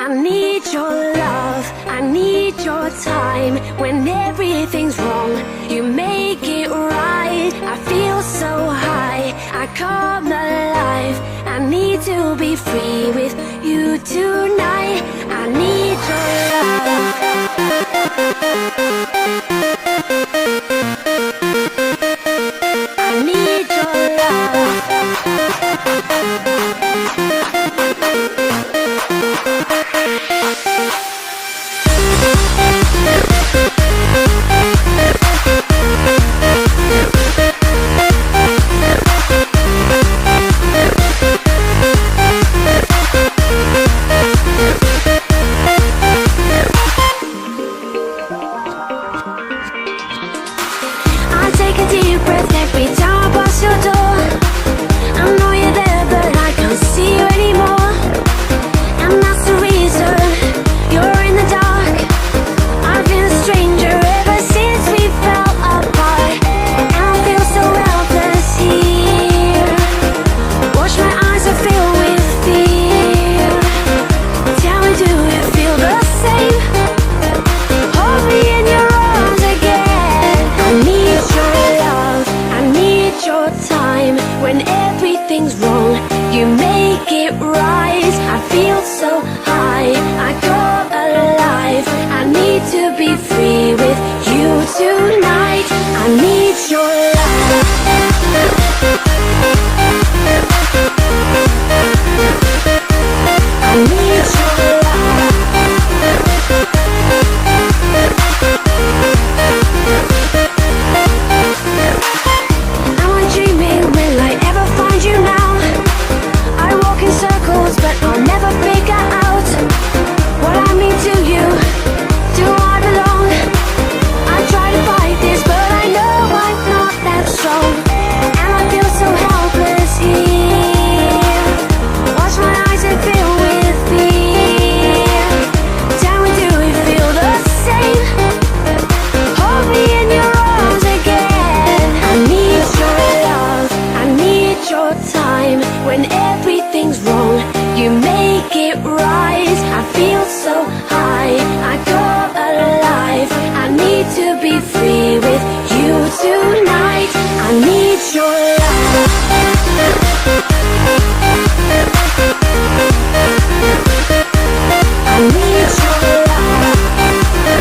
I need your love, I need your time. When everything's wrong, you make it right. I feel so high, I come alive. I need to be free with you tonight. I need your love. I need your love. I take a deep breath every time I pass your door. I know you're there, but I can't see you anymore. And that's the reason you're in the dark. I've been a stranger ever since we fell apart. And I feel so helpless here. Watch my eyes are filled with fear. Tell me, do you feel the same? Hold me in your arms again. I need your love, I need your time. When everything's wrong, you make it right. I feel so high, I come alive. I need to be free with you tonight. I need your love. I need your love. Am I dreaming? Will I ever find you now? I walk in circles, but I'll never figure out what I mean to you. Do I belong? I try to fight this, but I know I'm not that strong. And I feel so helpless here. Watch my eyes and fill with fear. Tell me, do you feel the same? Hold me in your arms again. I need your love, I need your time. When everything's wrong, you make it right. I feel so high, I come alive. I need to be free with you tonight. I need your love. I need your love.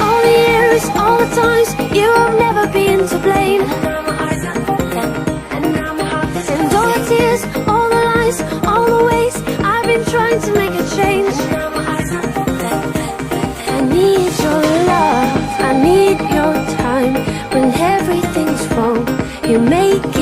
All the years, all the times, you have never been to blame. And all the tears, all the lies, all the ways I've been trying to make a change. I need your love, I need your time. When everything's wrong, you make